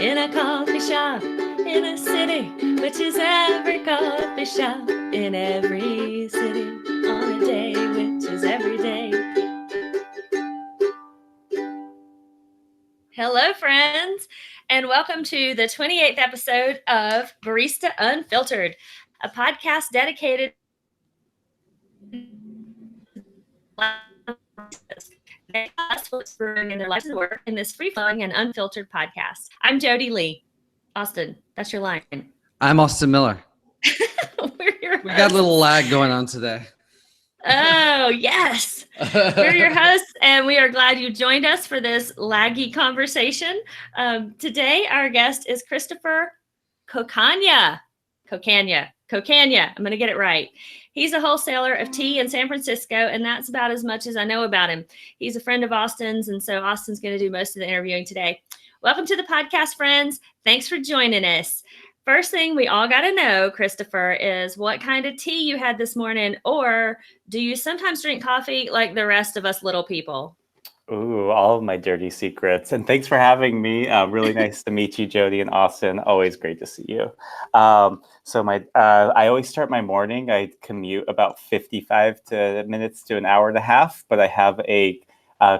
in a coffee shop in a city, which is every coffee shop in every city on a day, which is every day. Hello, friends, and welcome to the 28th episode of Barista Unfiltered, a podcast dedicated us what's brewing in their lives and work in this free-flowing and unfiltered podcast. I'm Jodie Lee. Austin, that's your line. I'm Austin Miller. We got a little lag going on today. Oh, yes. We're your hosts, and we are glad you joined us for this laggy conversation. Today, our guest is Christopher Coccagna. Coccagna. I'm going to get it right. He's a wholesaler of tea in San Francisco, and that's about as much as I know about him. He's a friend of Austin's, and so Austin's going to do most of the interviewing today. Welcome to the podcast, friends. Thanks for joining us. First thing we all got to know, Christopher, is what kind of tea you had this morning, or do you sometimes drink coffee like the rest of us little people? Ooh, all of my dirty secrets. And thanks for having me. Really nice to meet you, Jodie and Austin. Always great to see you. I always start my morning. I commute about 55 minutes to an hour and a half, but I have a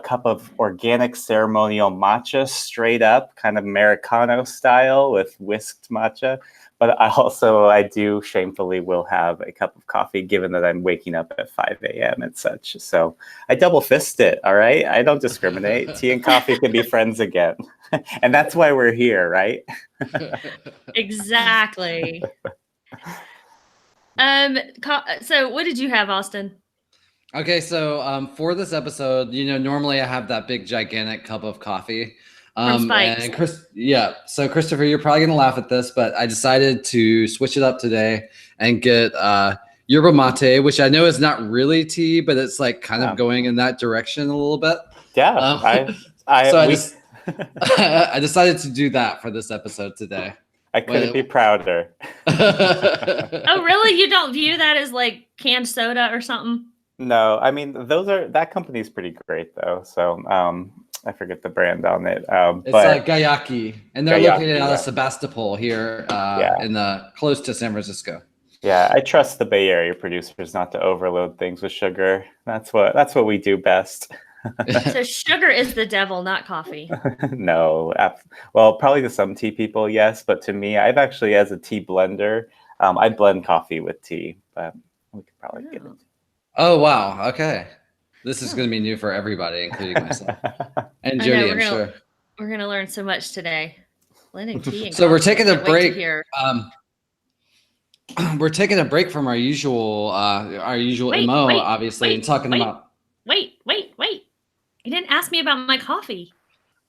cup of organic ceremonial matcha, straight up, kind of Americano style with whisked matcha. But I do shamefully will have a cup of coffee, given that I'm waking up at 5 a.m. and such. So I double fist it, all right? I don't discriminate. Tea and coffee can be friends again. And that's why we're here, right? Exactly. So what did you have, Austin? Okay, so for this episode, normally I have that big, gigantic cup of coffee. From Spikes. And so Christopher, you're probably gonna laugh at this, but I decided to switch it up today and get yerba mate, which I know is not really tea, but it's like kind of going in that direction a little bit. Yeah, I decided to do that for this episode today. I couldn't be prouder. Oh, really? You don't view that as like canned soda or something? No, I mean that company's pretty great though. So I forget the brand on it. It's like Gayaki, and they're located out of Sebastopol here, in close to San Francisco. Yeah, I trust the Bay Area producers not to overload things with sugar. That's what we do best. So sugar is the devil, not coffee. No, well, probably to some tea people, yes, but to me, I've actually, as a tea blender, I blend coffee with tea, but we could probably get into. Oh wow! Okay, this is going to be new for everybody, including myself and Jodie. I'm sure we're going to learn so much today. Blending tea. And so we're taking a break. We're taking a break from our usual MO, obviously, and talking about. Wait! You didn't ask me about my coffee.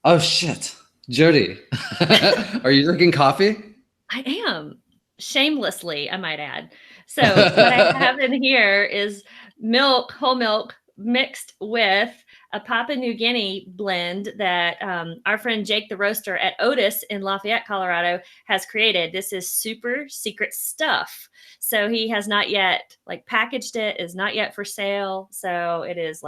Oh shit, Jodie, are you drinking coffee? I am, shamelessly, I might add. So what I have in here is whole milk, mixed with a Papua New Guinea blend that our friend Jake the Roaster at Otis in Lafayette, Colorado has created. This is super secret stuff. So he has not yet packaged it, is not yet for sale. So it is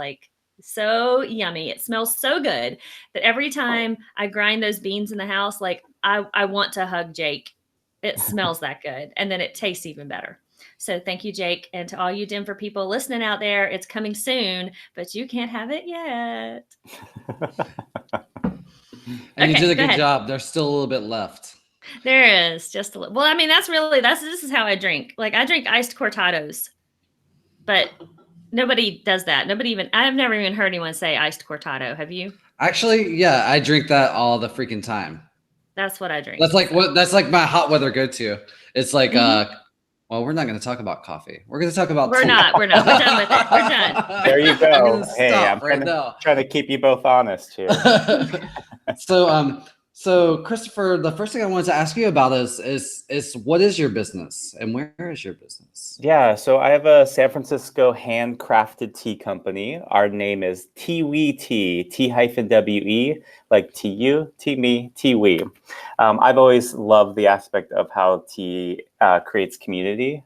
so yummy. It smells so good that every time I grind those beans in the house, I want to hug Jake. It smells that good. And then it tastes even better. So thank you, Jake. And to all you Denver people listening out there, it's coming soon, but you can't have it yet. And you did a good job. There's still a little bit left. There is just a little. Well, I mean, this is how I drink. I drink iced cortados, but nobody does that. I've never even heard anyone say iced cortado. Have you? Actually, yeah, I drink that all the freaking time. That's what I drink. That's like my hot weather go-to. It's like, well, we're not going to talk about coffee. We're going to talk about tea. We're not. We're done with it. We're done. There you go. Hey, I'm trying to keep you both honest here. So Christopher, the first thing I wanted to ask you about is what is your business and where is your business? Yeah, so I have a San Francisco handcrafted tea company. Our name is t-wetea, T-W-E, like T-U, T-me, t-we. I've always loved the aspect of how tea creates community.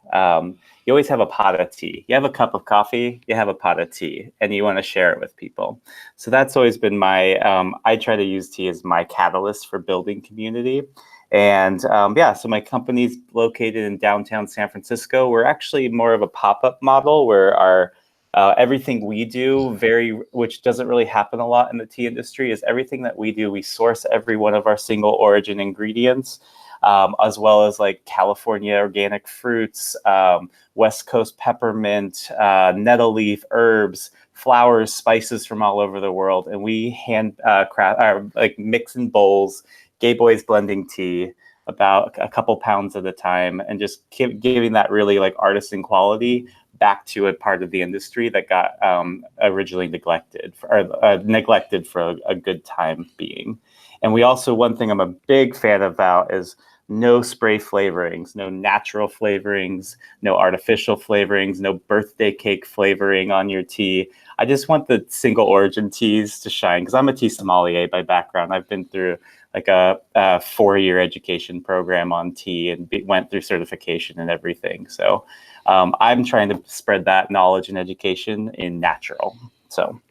you always have a pot of tea. You have a cup of coffee, you have a pot of tea, and you want to share it with people. So that's always been my, I try to use tea as my catalyst for building community. And so my company's located in downtown San Francisco. We're actually more of a pop-up model where our everything we do, which doesn't really happen a lot in the tea industry, is everything that we do, we source every one of our single origin ingredients, as well as like California organic fruits, West Coast peppermint, nettle leaf, herbs, flowers, spices from all over the world. And we hand mix in bowls, Gay Boys blending tea, about a couple pounds at a time, and just giving that really like artisan quality back to a part of the industry that got originally neglected for a good time being. And we also, one thing I'm a big fan about is no spray flavorings, no natural flavorings, no artificial flavorings, no birthday cake flavoring on your tea. I just want the single origin teas to shine, because I'm a tea sommelier by background. I've been through like a 4-year education program on tea and went through certification and everything. So I'm trying to spread that knowledge and education in natural. So.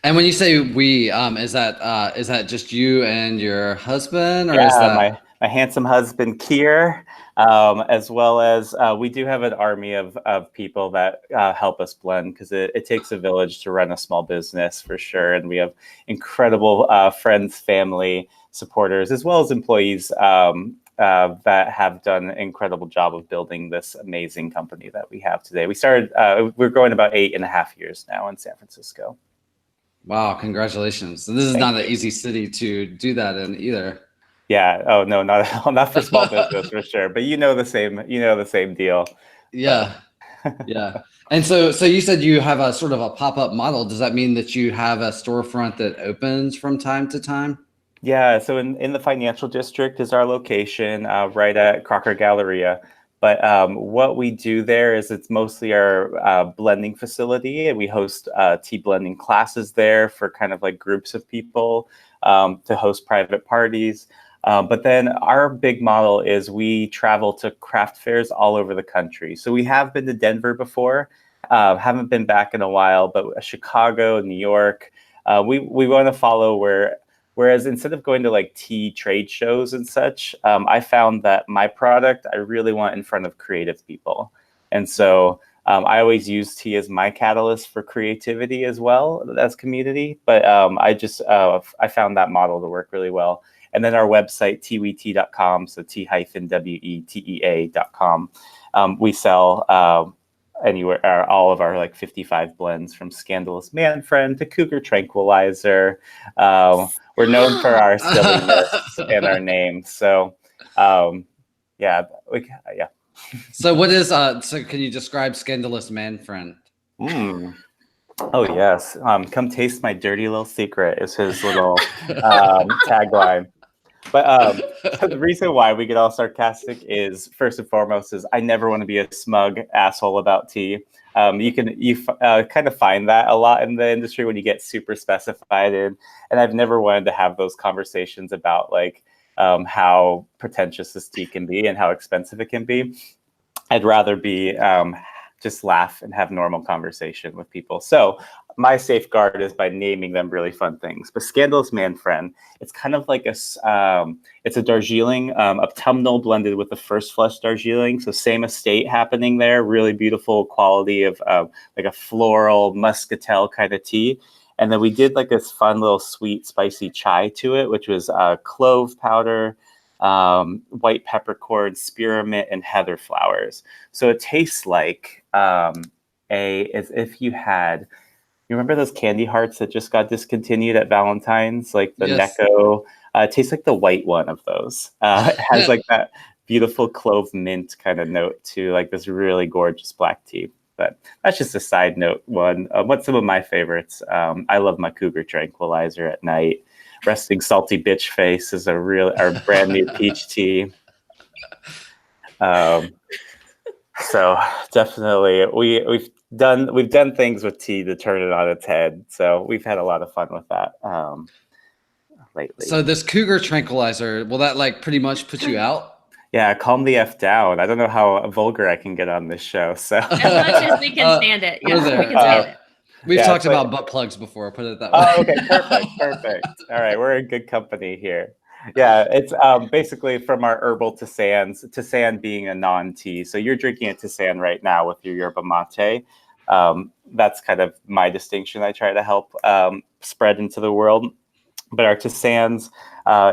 And when you say we, is that just you and your husband, or is that my handsome husband Kier, as well as we do have an army of people that help us blend, because it takes a village to run a small business for sure. And we have incredible friends, family, supporters, as well as employees that have done an incredible job of building this amazing company that we have today. We started, we're going about 8.5 years now in San Francisco. Wow, congratulations. And this is not an easy city to do that in either. Yeah. Oh no, not at all. Not for small business for sure. But the same deal. Yeah. Yeah. And so you said you have a sort of a pop-up model. Does that mean that you have a storefront that opens from time to time? Yeah. So in the financial district is our location, right at Crocker Galleria. But what we do there is it's mostly our blending facility, and we host tea blending classes there for kind of like groups of people to host private parties. But then our big model is we travel to craft fairs all over the country. So we have been to Denver before, haven't been back in a while, but Chicago, New York, we want to follow whereas instead of going to like tea trade shows and such, I found that my product, I really want in front of creative people. And so I always use tea as my catalyst for creativity as well as community. But I found that model to work really well. And then our website, t-wetea.com, so t-wetea.com. We sell anywhere, all of our like 55 blends, from Scandalous Man Friend to Cougar Tranquilizer. We're known for our silliness and our name. So, yeah. So what is, so can you describe Scandalous Man Friend? Oh, yes. Come taste my dirty little secret is his little tagline. But so the reason why we get all sarcastic is, first and foremost, is I never want to be a smug asshole about tea. You kind of find that a lot in the industry when you get super specified in, and I've never wanted to have those conversations about like how pretentious this tea can be and how expensive it can be. I'd rather be just laugh and have normal conversation with people. So my safeguard is by naming them really fun things. But Scandalous Man Friend, it's kind of like it's a Darjeeling, autumnal blended with the first flush Darjeeling. So same estate happening there, really beautiful quality of like a floral muscatel kind of tea. And then we did like this fun little sweet, spicy chai to it, which was clove powder, white peppercorn, spearmint, and heather flowers. So it tastes like as if you had, you remember those candy hearts that just got discontinued at Valentine's, like the Yes. Necco? It tastes like the white one of those. It has like that beautiful clove mint kind of note to like this really gorgeous black tea. But that's just a side note one. What's some of my favorites? I love my Cougar Tranquilizer at night. Resting Salty Bitch Face is our brand new peach tea. So definitely we've done things with tea to turn it on its head. So we've had a lot of fun with that lately. So this Cougar Tranquilizer, will that like pretty much put you out? Yeah, calm the F down. I don't know how vulgar I can get on this show. So As much as we can stand it. we're Yeah, there. we can stand it. We've Yeah, talked but- about butt plugs before. Put it that way. Oh, okay, perfect. All right, we're in good company here. Yeah, it's basically from our herbal tisane being a non-tea. So you're drinking a tisane right now with your yerba mate. That's kind of my distinction I try to help spread into the world. But our tisanes,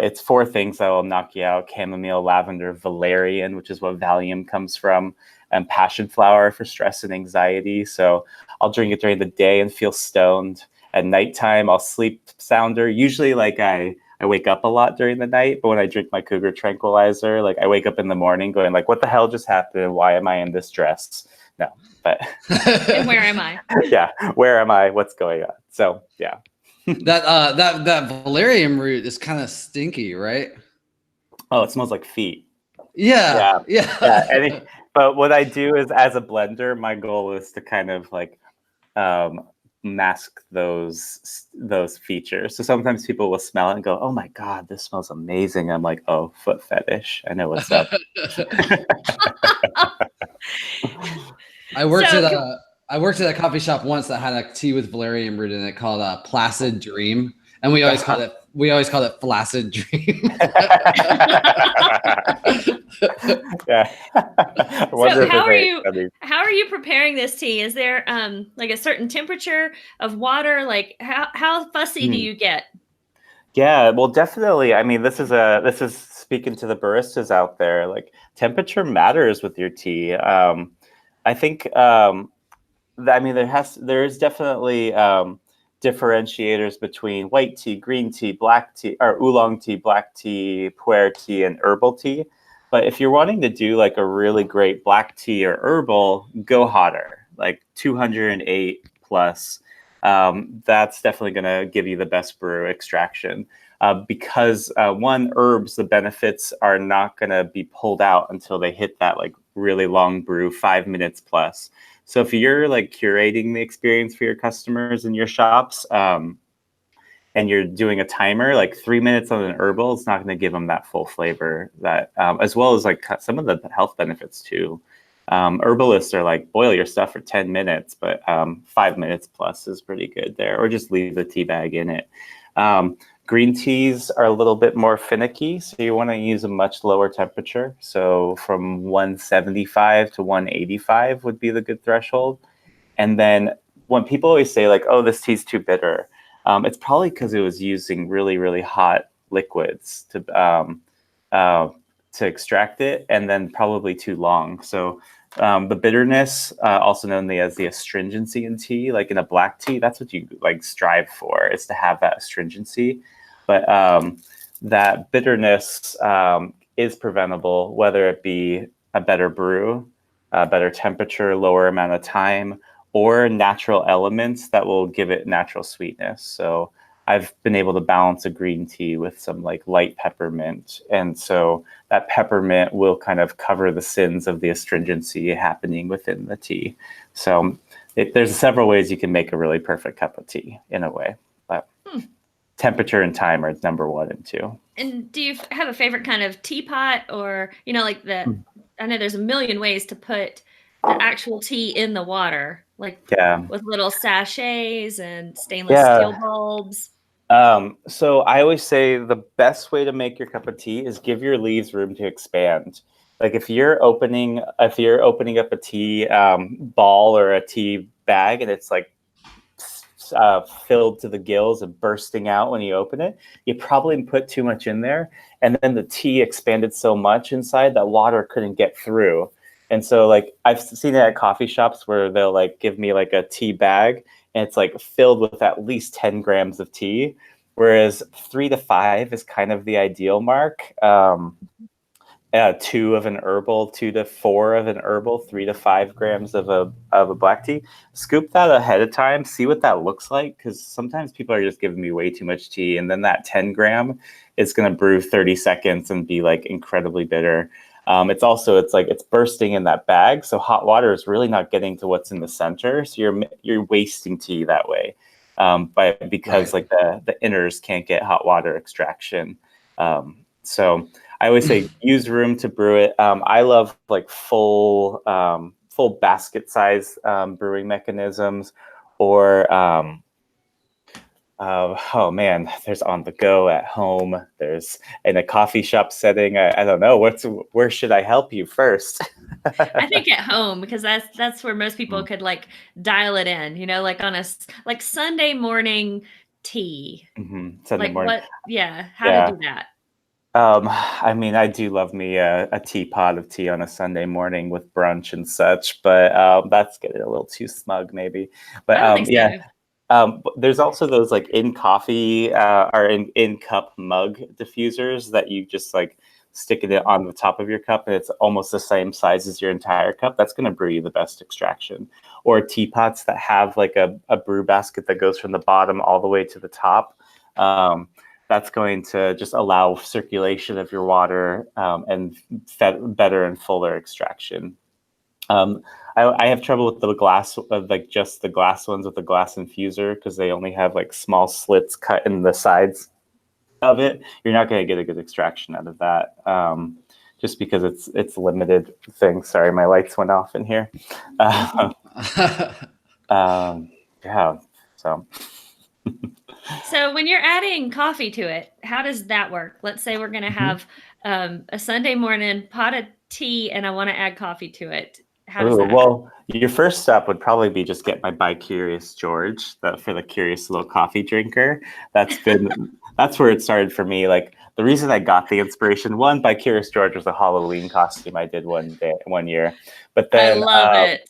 it's 4 things that will knock you out: chamomile, lavender, valerian, which is what Valium comes from, and passion flower for stress and anxiety. So I'll drink it during the day and feel stoned. At nighttime, I'll sleep sounder. Usually, like I wake up a lot during the night, but when I drink my Cougar Tranquilizer, like I wake up in the morning going like, what the hell just happened? Why am I in this dress? No, but And where am I? Yeah, where am I? What's going on? So yeah. that valerian root is kind of stinky, right? Oh, it smells like feet. Yeah. But what I do is, as a blender, my goal is to kind of like mask those features. So sometimes people will smell it and go, "Oh my god, this smells amazing." I'm like, "Oh, foot fetish. I know what's up." I worked at a coffee shop once that had a tea with valerian root in it called Placid Dream, and we always called it Flaccid Dream. Yeah. So how are you preparing this tea? Is there like a certain temperature of water? Like how fussy do you get? Yeah, well, definitely. I mean, this is speaking to the baristas out there. Like, temperature matters with your tea. I think. I mean, there is definitely differentiators between white tea, green tea, black tea, or oolong tea, black tea, pu'er tea, and herbal tea. But if you're wanting to do like a really great black tea or herbal, go hotter, like 208 plus. That's definitely going to give you the best brew extraction. Because one, herbs, the benefits are not going to be pulled out until they hit that like really long brew, 5 minutes plus. So if you're like curating the experience for your customers in your shops, and you're doing a timer, like 3 minutes on an herbal, it's not going to give them that full flavor. That as well as like some of the health benefits too. Herbalists are like, boil your stuff for 10 minutes, but 5 minutes plus is pretty good there, or just leave the tea bag in it. Green teas are a little bit more finicky, so you want to use a much lower temperature. So from 175 to 185 would be the good threshold. And then when people always say like, oh, this tea's too bitter, it's probably because it was using really, really hot liquids to extract it, and then probably too long. So the bitterness, also known as the astringency in tea, like in a black tea, that's what you like strive for, is to have that astringency. But that bitterness is preventable, whether it be a better brew, a better temperature, lower amount of time, or natural elements that will give it natural sweetness. So I've been able to balance a green tea with some like light peppermint. And so that peppermint will kind of cover the sins of the astringency happening within the tea. So there's several ways you can make a really perfect cup of tea in a way. But temperature and time are number 1 and 2. And do you have a favorite kind of teapot, or, like I know there's a million ways to put the actual tea in the water, like with little sachets and stainless steel bulbs. So I always say the best way to make your cup of tea is give your leaves room to expand. Like if you're opening up a tea ball or a tea bag, and it's like filled to the gills and bursting out when you open it, you probably put too much in there, and then the tea expanded so much inside that water couldn't get through. And so like I've seen it at coffee shops where they'll like give me like a tea bag, and it's like filled with at least 10 grams of tea, whereas 3 to 5 is kind of the ideal mark. 2 of an herbal, 2 to 4 of an herbal, 3 to 5 grams of a black tea. Scoop that ahead of time, see what that looks like, because sometimes people are just giving me way too much tea, and then that 10 gram is going to brew 30 seconds and be like incredibly bitter. It's bursting in that bag, so hot water is really not getting to what's in the center, so you're wasting tea that way, because like the inners can't get hot water extraction. So I always say use room to brew it. I love like full basket size brewing mechanisms, or oh man, there's on the go at home. There's in a coffee shop setting. I don't know where should I help you first? I think at home, because that's where most people could like dial it in, like on like Sunday morning tea. Sunday Like morning. how to do that. I mean, I do love me a teapot of tea on a Sunday morning with brunch and such, but that's getting a little too smug, maybe. But I don't think so. There's also those like in coffee or in cup mug diffusers that you just like stick it on the top of your cup, and it's almost the same size as your entire cup. That's going to brew you the best extraction. Or teapots that have like a brew basket that goes from the bottom all the way to the top. That's going to just allow circulation of your water and better and fuller extraction. I have trouble with the glass, like just the glass ones with the glass infuser, because they only have like small slits cut in the sides of it. You're not going to get a good extraction out of that, just because it's limited thing. Sorry, my lights went off in here. Yeah, so. So when you're adding coffee to it, how does that work? Let's say we're going to have a Sunday morning pot of tea and I want to add coffee to it. How does that happen? Well, your first step would probably be just get my By Curious George for the curious little coffee drinker. That's where it started for me. Like the reason I got the inspiration, one, By Curious George was a Halloween costume I did one year. But then I love it.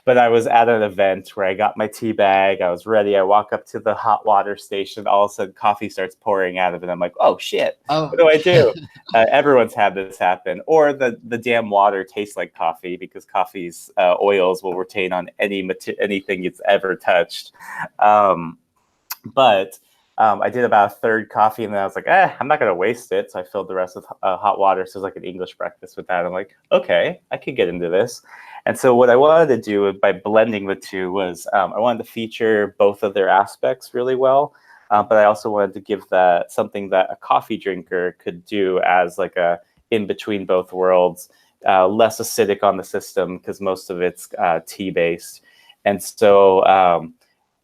But I was at an event where I got my tea bag. I was ready. I walk up to the hot water station. All of a sudden, coffee starts pouring out of it. I'm like, oh, shit. Oh. What do I do? Everyone's had this happen. Or the damn water tastes like coffee, because coffee's oils will retain on anything it's ever touched. But I did about a third coffee, and then I was like, I'm not going to waste it. So I filled the rest with hot water. So it was like an English breakfast with that. I'm like, okay, I could get into this. And so what I wanted to do by blending the two was I wanted to feature both of their aspects really well. But I also wanted to give that something that a coffee drinker could do as like a in between both worlds, less acidic on the system, because most of it's tea based. And so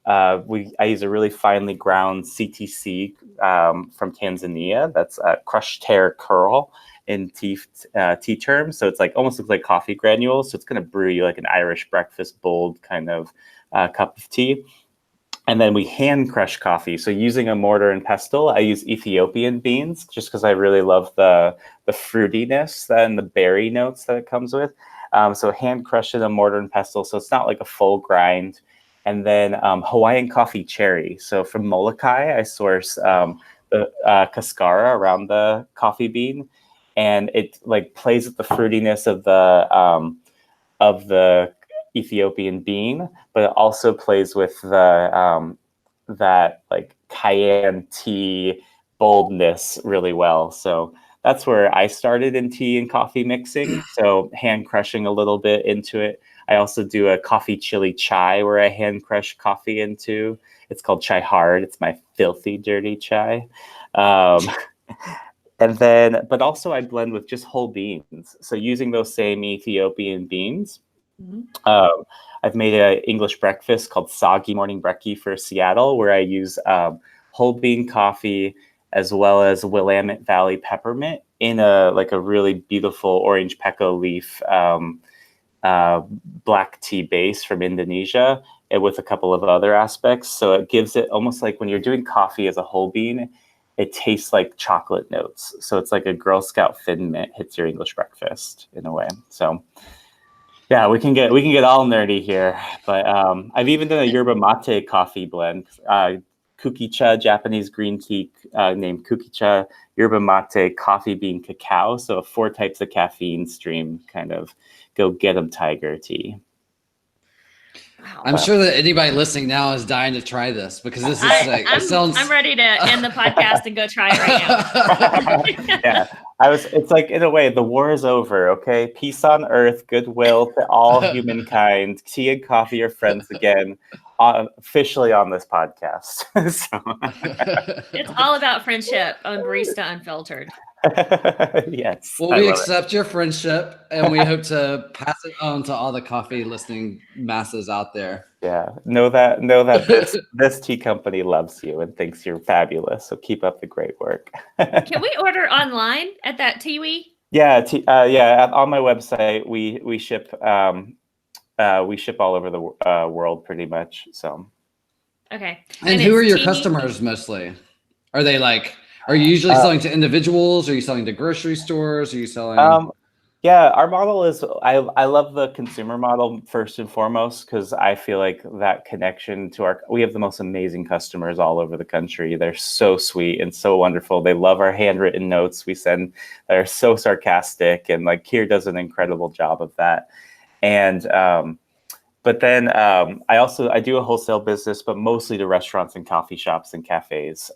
I use a really finely ground CTC from Tanzania. That's crushed hair curl in tea terms. So it's like almost looks like coffee granules. So it's going to brew you like an Irish breakfast bold kind of cup of tea. And then we hand crush coffee. So using a mortar and pestle, I use Ethiopian beans just because I really love the fruitiness and the berry notes that it comes with. So hand crush in a mortar and pestle. So it's not like a full grind. And then Hawaiian coffee cherry. So from Molokai, I source the cascara around the coffee bean, and it like plays with the fruitiness of the Ethiopian bean, but it also plays with the that like cayenne tea boldness really well. So that's where I started in tea and coffee mixing. So hand crushing a little bit into it. I also do a coffee chili chai where I hand crush coffee into. It's called chai hard. It's my filthy, dirty chai. And then, but also I blend with just whole beans. So using those same Ethiopian beans, I've made an English breakfast called Soggy Morning Brekkie for Seattle, where I use whole bean coffee as well as Willamette Valley peppermint in a really beautiful orange peko leaf black tea base from Indonesia, and with a couple of other aspects. So it gives it almost like when you're doing coffee as a whole bean, it tastes like chocolate notes. So it's like a Girl Scout Thin Mint hits your English breakfast in a way. So yeah, we can get all nerdy here, but I've even done a yerba mate coffee blend, kukicha, Japanese green tea named kukicha, yerba mate, coffee bean, cacao. So 4 types of caffeine stream, kind of go get 'em tiger tea. I'm sure that anybody listening now is dying to try this, because this is I'm ready to end the podcast and go try it right now. Yeah. It's like, in a way, the war is over, okay? Peace on earth, goodwill to all humankind. Tea and coffee are friends again, officially on this podcast. So. It's all about friendship on Barista Unfiltered. Yes. Well, we accept your friendship, and we hope to pass it on to all the coffee listening masses out there. Yeah, know that this tea company loves you and thinks you're fabulous. So keep up the great work. Can we order online at that t-wetea? Yeah, on my website we ship all over the world pretty much. So. Okay. And who are your customers mostly? Are they like? Are you usually selling to individuals? Are you selling to grocery stores? Are you selling? Yeah, our model is, I love the consumer model first and foremost, because I feel like that connection to we have the most amazing customers all over the country. They're so sweet and so wonderful. They love our handwritten notes we send. They're so sarcastic, and like Kier does an incredible job of that. And but then I do a wholesale business, but mostly to restaurants and coffee shops and cafes.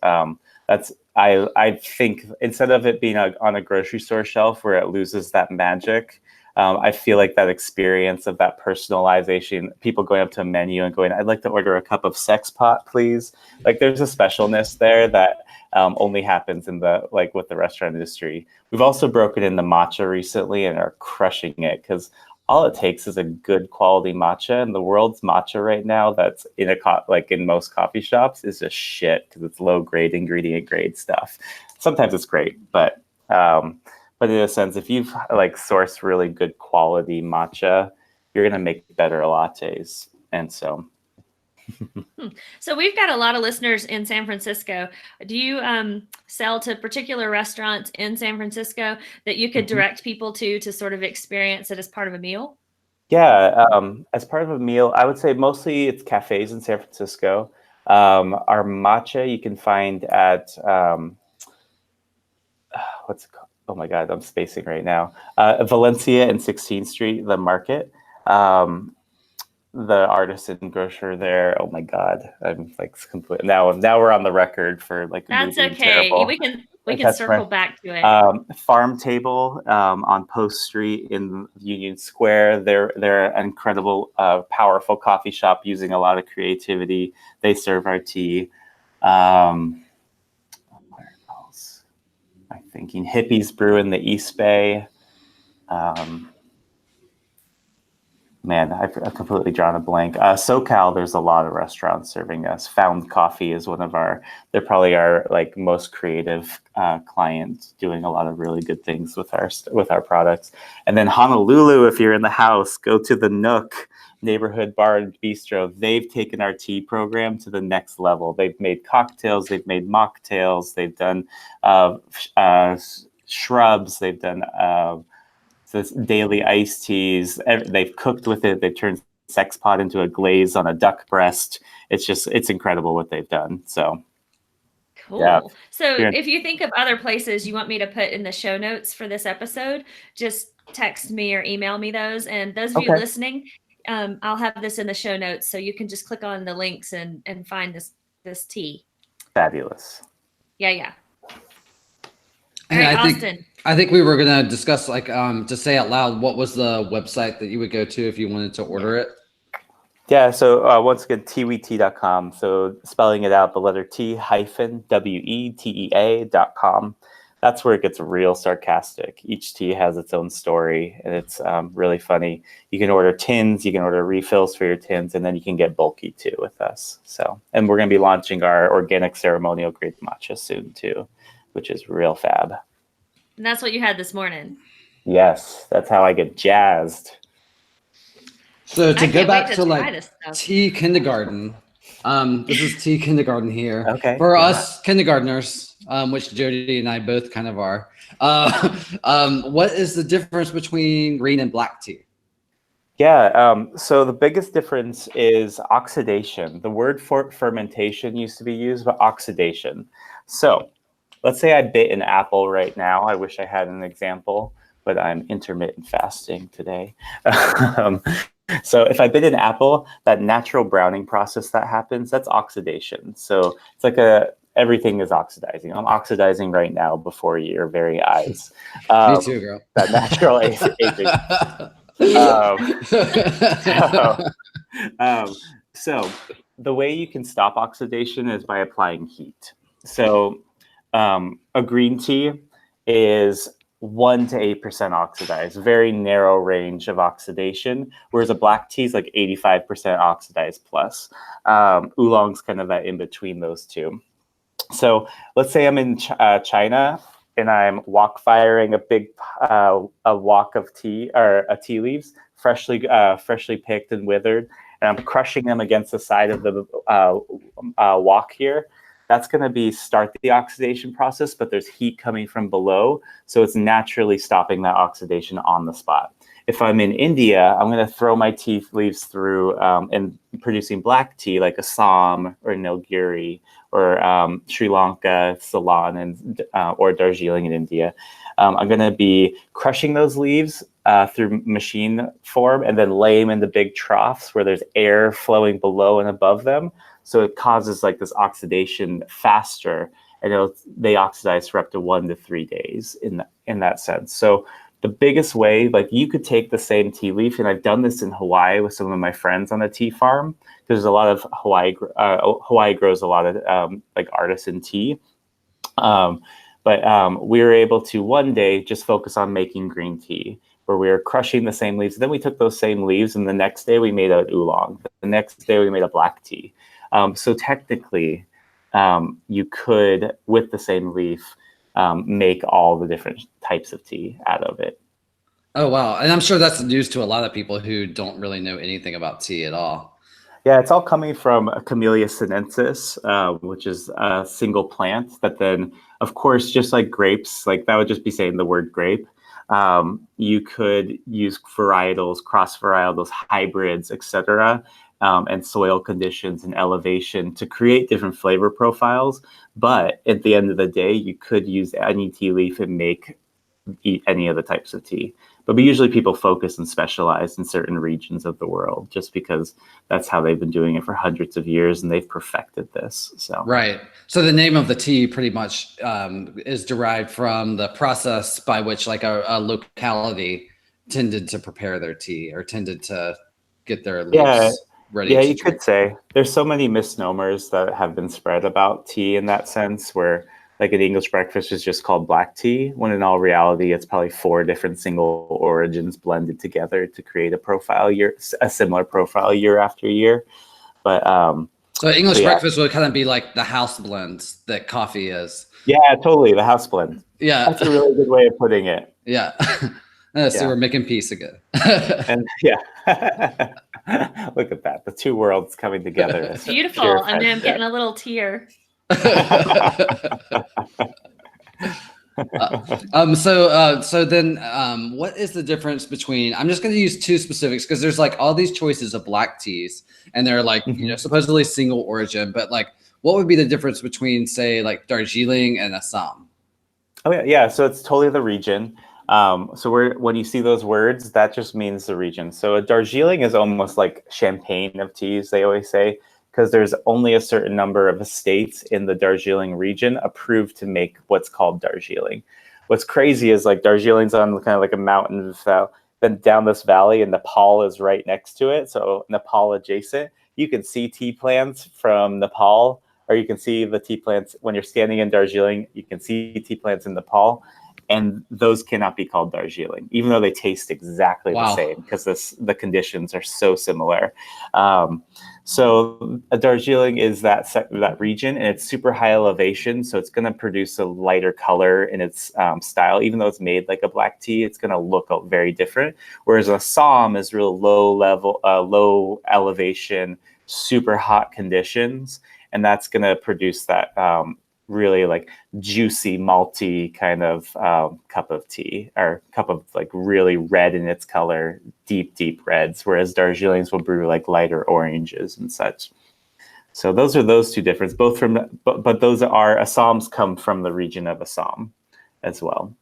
I think instead of it being on a grocery store shelf where it loses that magic, I feel like that experience of that personalization, people going up to a menu and going, "I'd like to order a cup of sex pot, please." Like there's a specialness there that only happens with the restaurant industry. We've also broken into matcha recently and are crushing it, because all it takes is a good quality matcha, and the world's matcha right now that's in most coffee shops is just shit, because it's low grade ingredient grade stuff. Sometimes it's great, but in a sense, if you've sourced really good quality matcha, you're gonna make better lattes. And so So we've got a lot of listeners in San Francisco. Do you sell to particular restaurants in San Francisco that you could direct people to sort of experience it as part of a meal? Yeah, as part of a meal, I would say mostly it's cafes in San Francisco. Our matcha you can find at what's it called? Oh my God, I'm spacing right now. Valencia and 16th Street, the market. The artisan grocer there. Oh my God, I'm complete now. Now we're on the record for That's okay. Terrible. We can circle back to it. Farm Table on Post Street in Union Square. They're an incredible, powerful coffee shop using a lot of creativity. They serve our tea. Where else? I'm thinking Hippies Brew in the East Bay. Man, I've completely drawn a blank. SoCal, there's a lot of restaurants serving us. Found Coffee is they're probably our most creative client, doing a lot of really good things with our products. And then Honolulu, if you're in the house, go to the Nook Neighborhood Bar and Bistro. They've taken our tea program to the next level. They've made cocktails, they've made mocktails, they've done shrubs, they've done this daily iced teas. They've cooked with it. They've turned sex pot into a glaze on a duck breast. It's incredible what they've done. So cool. Yeah. So if you think of other places you want me to put in the show notes for this episode, just text me or email me those. And those of you listening, I'll have this in the show notes, so you can just click on the links and find this tea. Fabulous. Yeah. All right, Austin. I think we were going to discuss, to say out loud, what was the website that you would go to if you wanted to order it? Yeah, so once again, t-wetea.com. So spelling it out, the letter T-wetea.com. That's where it gets real sarcastic. Each tea has its own story, and it's really funny. You can order tins, you can order refills for your tins, and then you can get bulky too with us. So, and we're going to be launching our organic ceremonial grade matcha soon too, which is real fab. And that's what you had this morning. Yes, that's how I get jazzed. So to go back to tea kindergarten, this is tea kindergarten here. Okay. For us kindergartners, which Jodie and I both kind of are. What is the difference between green and black tea? Yeah, so the biggest difference is oxidation. The word for fermentation used to be used, but oxidation. So let's say I bit an apple right now. I wish I had an example, but I'm intermittent fasting today. So if I bit an apple, that natural browning process that happens, that's oxidation. So it's everything is oxidizing. I'm oxidizing right now before your very eyes. Me too, girl. That natural aging. So the way you can stop oxidation is by applying heat. So a green tea is 1 to 8% oxidized, very narrow range of oxidation, whereas a black tea is like 85% oxidized plus. Oolong's kind of that in between those two. So let's say I'm in China and I'm wok firing a big a wok of tea or tea leaves, freshly picked and withered, and I'm crushing them against the side of the wok here. That's going to start the oxidation process, but there's heat coming from below, so it's naturally stopping that oxidation on the spot. If I'm in India, I'm going to throw my tea leaves through and producing black tea like Assam or Nilgiri or Sri Lanka, Ceylon, and or Darjeeling in India. I'm going to be crushing those leaves through machine form and then lay them into big troughs where there's air flowing below and above them. So it causes like this oxidation faster, and they oxidize for up to 1 to 3 days in that sense. So the biggest way, like you could take the same tea leaf, and I've done this in Hawaii with some of my friends on a tea farm. There's a lot of Hawaii grows a lot of like artisan tea. But we were able to one day just focus on making green tea, where we were crushing the same leaves. Then we took those same leaves, and the next day we made an oolong. The next day we made a black tea. So technically, you could, with the same leaf, make all the different types of tea out of it. Oh, wow. And I'm sure that's news to a lot of people who don't really know anything about tea at all. Yeah, it's all coming from Camellia sinensis, which is a single plant. But then, of course, just like grapes, like that would just be saying the word grape. You could use varietals, cross varietals, hybrids, etc., and soil conditions and elevation to create different flavor profiles. But at the end of the day, you could use any tea leaf and make any of the types of tea. But usually people focus and specialize in certain regions of the world just because that's how they've been doing it for hundreds of years and they've perfected this. So right. So the name of the tea pretty much is derived from the process by which like a locality tended to prepare their tea or tended to get their leaves ready. Yeah, you could say there's so many misnomers that have been spread about tea in that sense, where like an English breakfast is just called black tea, when in all reality, it's probably 4 different single origins blended together to create a similar profile year after year. But so English breakfast would kind of be like the house blends that coffee is. Yeah, totally. The house blend. Yeah. That's a really good way of putting it. Yeah. So we're making peace again. And yeah. Look at that. The two worlds coming together. It's beautiful. I mean, I'm getting a little tear. So then what is the difference between, I'm just going to use 2 specifics because there's like all these choices of black teas and they're like, you know, supposedly single origin, but like what would be the difference between say like Darjeeling and Assam? Oh yeah. So it's totally the region. So when you see those words, that just means the region. So a Darjeeling is almost like champagne of teas, they always say, because there's only a certain number of estates in the Darjeeling region approved to make what's called Darjeeling. What's crazy is like Darjeeling's on kind of like a mountain, then down this valley, and Nepal is right next to it. So Nepal adjacent, you can see tea plants from Nepal, or you can see the tea plants when you're standing in Darjeeling. You can see tea plants in Nepal. And those cannot be called Darjeeling, even though they taste exactly the same, because the conditions are so similar. So a Darjeeling is that region, and it's super high elevation, so it's going to produce a lighter color in its style. Even though it's made like a black tea, it's going to look very different. Whereas Assam is real low elevation, super hot conditions, and that's going to produce that really like juicy, malty kind of cup of tea, or cup of like really red in its color, deep reds, whereas Darjeelings will brew like lighter oranges and such. So those are those 2 differences, but those are, Assams come from the region of Assam as well.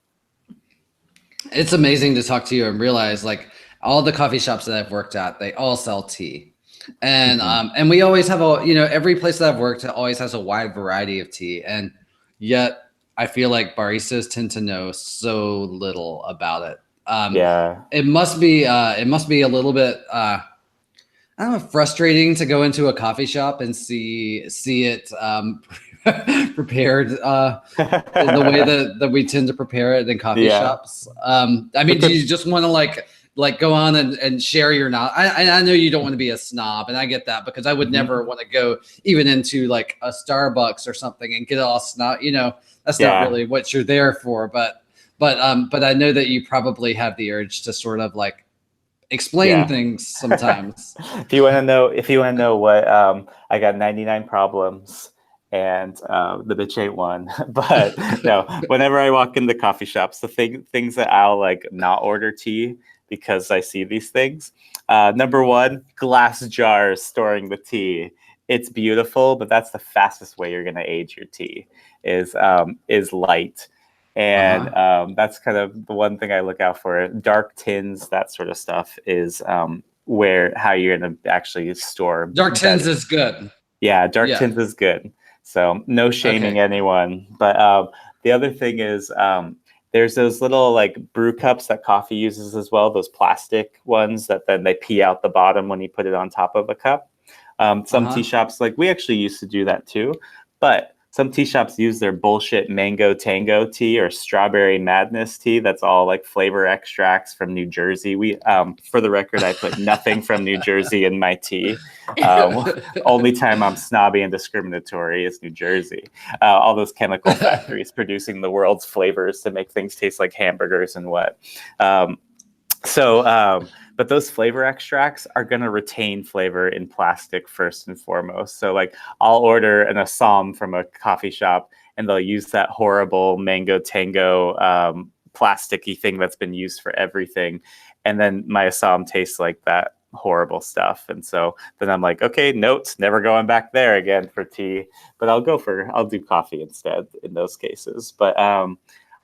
It's amazing to talk to you and realize like all the coffee shops that I've worked at, they all sell tea. And and we always have every place that I've worked always has a wide variety of tea, and yet I feel like baristas tend to know so little about it. It must be a little bit I don't know, frustrating to go into a coffee shop and see it prepared in the way that we tend to prepare it in coffee shops. I mean, do you just want to like go on and share your knowledge? I know you don't want to be a snob, and I get that, because I would never want to go even into like a Starbucks or something and get all snob. That's not really what you're there for. But I know that you probably have the urge to sort of like explain things sometimes. If you want to know what, I got 99 problems, and the bitch ain't one. But no, whenever I walk into coffee shops, the things that I'll like not order tea because I see these things. Number one, glass jars storing the tea. It's beautiful, but that's the fastest way you're going to age your tea is light. And that's kind of the one thing I look out for. Dark tins, that sort of stuff is how you're going to actually store. Dark tins is good. Yeah, dark tins is good. So no shaming anyone. But the other thing is there's those little like brew cups that coffee uses as well, those plastic ones that then they pee out the bottom when you put it on top of a cup. Some tea shops, like we actually used to do that too. But some tea shops use their bullshit mango tango tea or strawberry madness tea. That's all like flavor extracts from New Jersey. For the record, I put nothing from New Jersey in my tea. Only time I'm snobby and discriminatory is New Jersey. All those chemical factories producing the world's flavors to make things taste like hamburgers and what. But those flavor extracts are going to retain flavor in plastic first and foremost. So like I'll order an Assam from a coffee shop and they'll use that horrible mango tango plasticky thing that's been used for everything. And then my Assam tastes like that horrible stuff. And so then I'm like, okay, notes, never going back there again for tea. But I'll do coffee instead in those cases. But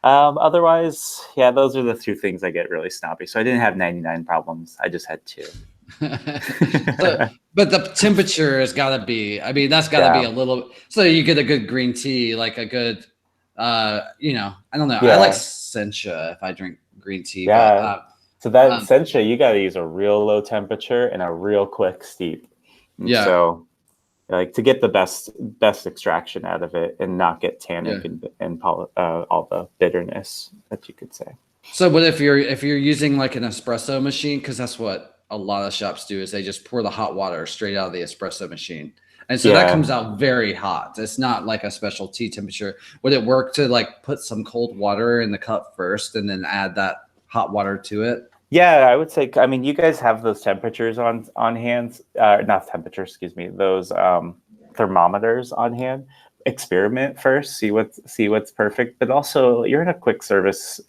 otherwise, those are the two things I get really snobby. So I didn't have 99 problems. I just had 2. But the temperature has got to be, that's got to be a little, so you get a good green tea, like a good, I don't know. I like sencha if I drink green tea. Yeah. So that sencha, you got to use a real low temperature and a real quick steep. Yeah. So like to get the best extraction out of it and not get tannic and all the bitterness that you could say. So what if you're using like an espresso machine, because that's what a lot of shops do, is they just pour the hot water straight out of the espresso machine, and so that comes out very hot. It's not like a special tea temperature. Would it work to like put some cold water in the cup first and then add that hot water to it? Yeah, I would say, you guys have those temperatures on hand, not temperature, excuse me, those thermometers on hand. Experiment first, see what's perfect, but also you're in a quick service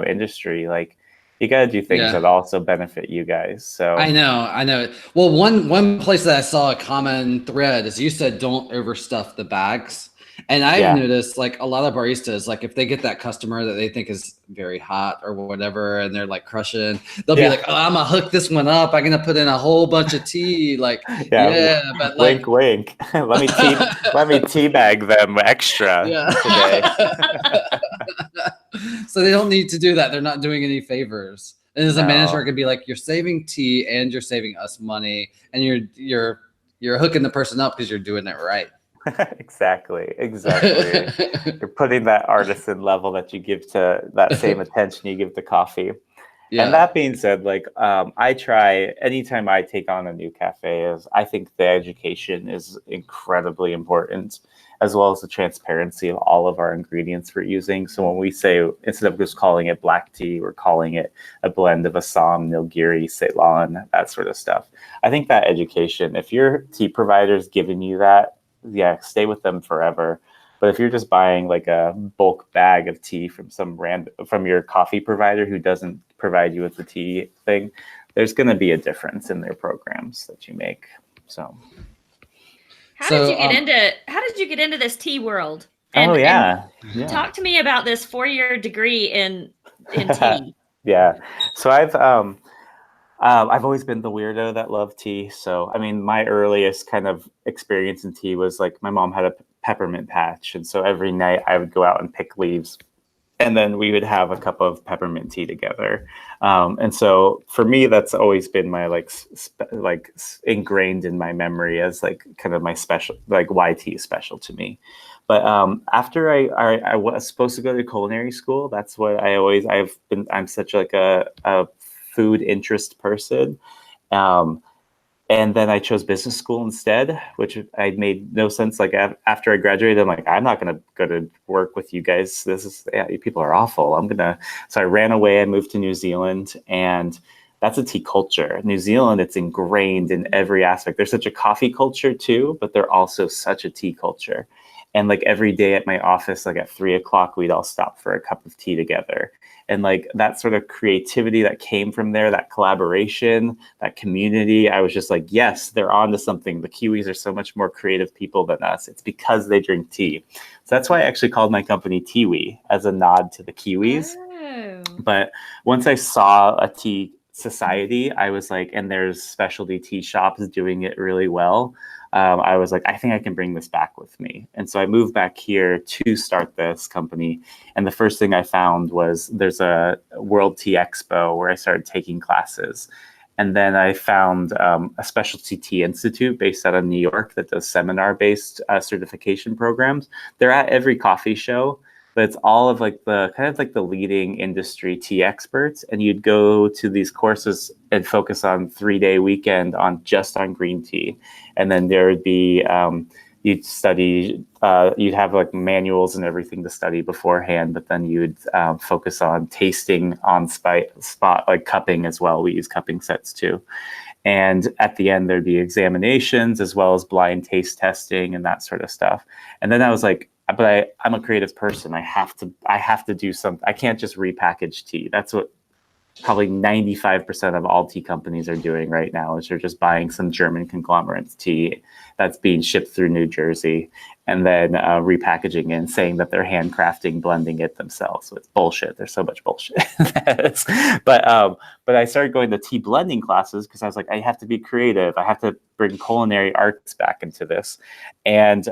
industry. Like you got to do things that also benefit you guys. So I know. Well, one place that I saw a common thread is you said don't overstuff the bags. And I've noticed like a lot of baristas, like if they get that customer that they think is very hot or whatever, and they're like crushing, they'll be like, oh, I'm gonna hook this one up. I'm gonna put in a whole bunch of tea. Like, but like, wink. let me teabag them extra today. So they don't need to do that. They're not doing any favors. And as a manager, I could be like, you're saving tea and you're saving us money, and you're hooking the person up because you're doing it right. Exactly. You're putting that artisan level that you give to that same attention you give to coffee. And that being said, like I try anytime I take on a new cafe, I think the education is incredibly important, as well as the transparency of all of our ingredients we're using. So when we say, instead of just calling it black tea, we're calling it a blend of Assam, Nilgiri, Ceylon, that sort of stuff. I think that education, if your tea provider is giving you that, stay with them forever. But if you're just buying like a bulk bag of tea from from your coffee provider who doesn't provide you with the tea thing, there's going to be a difference in their programs that you make. So how did you get into this tea world? And talk to me about this 4-year degree in tea. So I've always been the weirdo that loved tea. So, my earliest kind of experience in tea was like my mom had a peppermint patch. And so every night I would go out and pick leaves and then we would have a cup of peppermint tea together. And so for me, that's always been my ingrained in my memory as like kind of my special, like why tea is special to me. But after I was supposed to go to culinary school, that's what I'm such like a food interest person. And then I chose business school instead, which I made no sense. Like after I graduated, I'm like, I'm not going to go to work with you guys. You people are awful. So I ran away. I moved to New Zealand, and that's a tea culture. New Zealand, it's ingrained in every aspect. There's such a coffee culture too, but they're also such a tea culture. And like every day at my office, like at 3:00, we'd all stop for a cup of tea together. And like that sort of creativity that came from there, that collaboration, that community, I was just like, yes, they're on to something. The Kiwis are so much more creative people than us. It's because they drink tea. So that's why I actually called my company t-wetea, as a nod to the Kiwis. Oh. But once I saw a tea society, I was like, and there's specialty tea shops doing it really well. I was like, I think I can bring this back with me. And so I moved back here to start this company. And the first thing I found was there's a World Tea Expo where I started taking classes. And then I found a specialty tea institute based out of New York that does seminar-based certification programs. They're at every coffee show, but it's all of like the kind of like the leading industry tea experts. And you'd go to these courses and focus on 3-day weekend on green tea. And then there would be, you'd study, you'd have like manuals and everything to study beforehand, but then you'd focus on tasting on spot, like cupping as well. We use cupping sets too. And at the end, there'd be examinations as well as blind taste testing and that sort of stuff. And then I was like, but I'm a creative person. I have to do something. I can't just repackage tea. That's what probably 95% of all tea companies are doing right now, is they're just buying some German conglomerate's tea that's being shipped through New Jersey and then repackaging it and saying that they're handcrafting, blending it themselves. So it's bullshit. There's so much bullshit. But I started going to tea blending classes because I was like, I have to be creative. I have to bring culinary arts back into this. And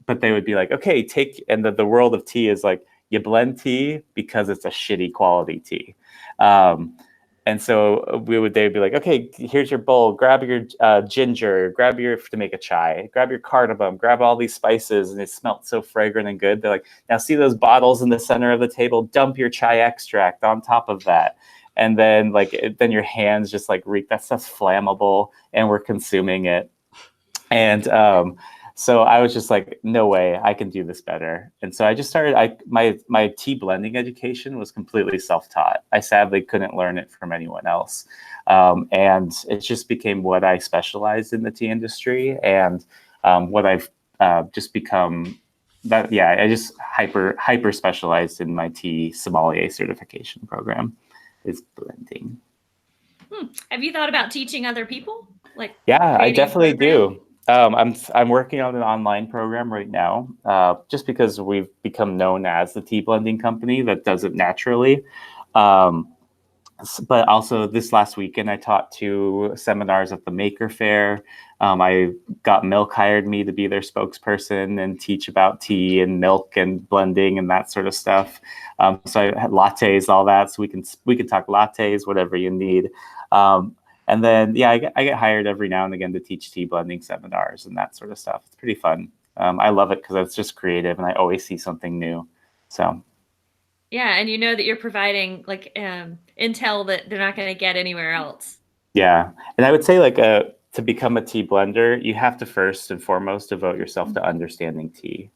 but they would be like, okay, and the world of tea is like, you blend tea because it's a shitty quality tea. And so they'd be like, okay, here's your bowl, grab your ginger, to make a chai, grab your cardamom, grab all these spices. And it smelled so fragrant and good. They're like, now see those bottles in the center of the table, dump your chai extract on top of that. And then then your hands just like reek, that stuff's flammable and we're consuming it. And, so I was just like, no way, I can do this better. And so I just started, my tea blending education was completely self-taught. I sadly couldn't learn it from anyone else. And it just became what I specialized in the tea industry and what I've just become. I just hyper specialized in my tea sommelier certification program is blending. Have you thought about teaching other people? Yeah, I definitely do. I'm working on an online program right now, just because we've become known as the tea blending company that does it naturally. But also this last weekend, I taught 2 seminars at the Maker Faire. I got Milk hired me to be their spokesperson and teach about tea and milk and blending and that sort of stuff. So I had lattes, all that. So we can talk lattes, whatever you need. And then, I get hired every now and again to teach tea blending seminars and that sort of stuff. It's pretty fun. I love it because it's just creative and I always see something new. So. Yeah, and you know that you're providing intel that they're not going to get anywhere else. Yeah, and I would say to become a tea blender, you have to first and foremost devote yourself to understanding tea.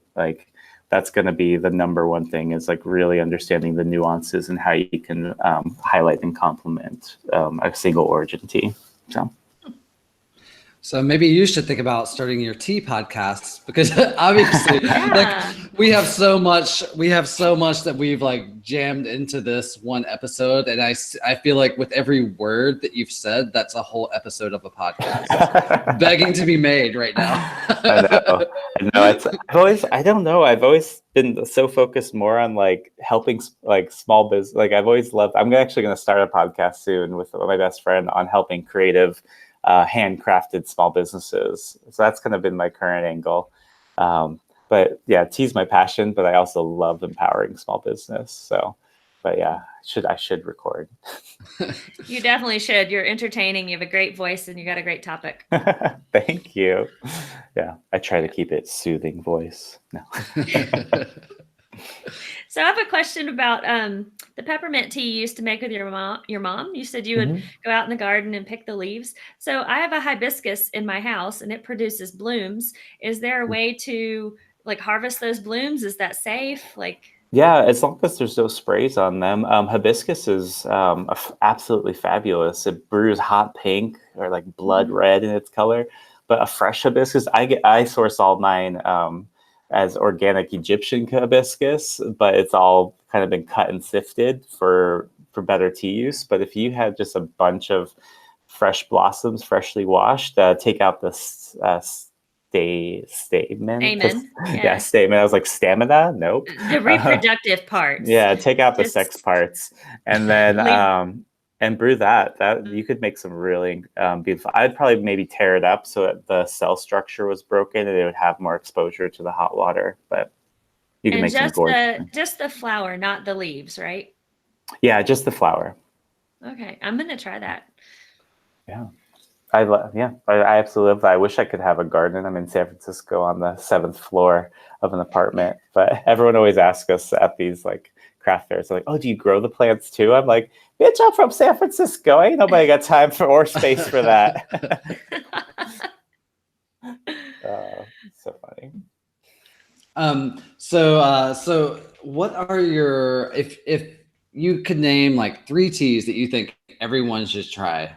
That's going to be the number one thing, is really understanding the nuances and how you can highlight and complement a single origin tea. So maybe you should think about starting your tea podcast, because obviously we have so much that we've jammed into this one episode. And I feel like with every word that you've said, that's a whole episode of a podcast begging to be made right now. I know. I don't know. I've always been so focused more on helping small business. I've always loved, I'm actually going to start a podcast soon with my best friend on helping creative handcrafted small businesses. So that's kind of been my current angle. But but yeah, tea's my passion, but I also love empowering small business. So, but yeah, I should record. You definitely should. You're entertaining. You have a great voice and you got a great topic. Thank you. Yeah, I try to keep it soothing voice. No. So I have a question about the peppermint tea you used to make with your mom. Your mom, you said you would go out in the garden and pick the leaves. So I have a hibiscus in my house, and it produces blooms. Is there a way to like harvest those blooms? Is that safe? Like, Yeah, as long as there's no sprays on them. Hibiscus is absolutely fabulous. It brews hot pink or like blood red in its color. But a fresh hibiscus, I source all mine as organic Egyptian hibiscus, but it's all kind of been cut and sifted for better tea use. But if you had just a bunch of fresh blossoms, freshly washed, take out the stamen. amen. Yeah, stamen. I was like, stamina? Nope. The reproductive parts. Yeah, take out the sex parts, and then and brew that. That you could make some really beautiful. I'd probably maybe tear it up so that the cell structure was broken and it would have more exposure to the hot water. But you can make some gorgeous. Just the flower, not the leaves, right? Yeah, just the flower. Okay, I'm gonna try that. Yeah. I absolutely love that. I wish I could have a garden. I'm in San Francisco on the 7th floor of an apartment, but everyone always asks us at these like craft fairs, like, "Oh, do you grow the plants too?" I'm like, "Bitch, I'm from San Francisco. Ain't nobody got time for or space for that." So funny. So what are your if you could name like 3 teas that you think everyone should try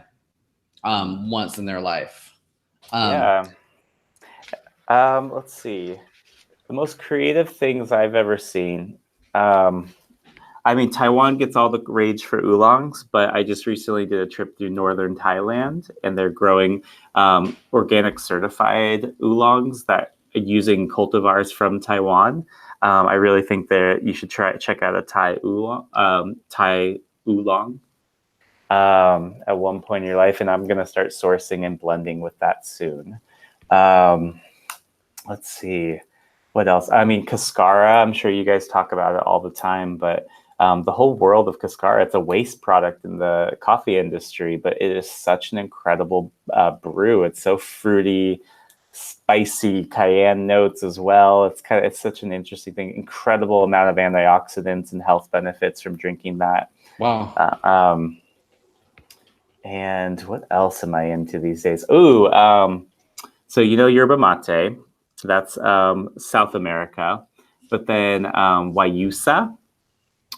once in their life? Let's see. The most creative things I've ever seen. I mean, Taiwan gets all the rage for oolongs, but I just recently did a trip through northern Thailand, and they're growing organic certified oolongs that using cultivars from Taiwan. I really think that you should check out a Thai oolong. At one point in your life, and I'm going to start sourcing and blending with that soon. Let's see, what else? I mean, cascara, I'm sure you guys talk about it all the time, but the whole world of cascara, it's a waste product in the coffee industry, but it is such an incredible brew. It's so fruity, spicy cayenne notes as well. It's such an interesting thing. Incredible amount of antioxidants and health benefits from drinking that. Wow. And what else am I into these days? So yerba mate, that's South America. But then Guayusa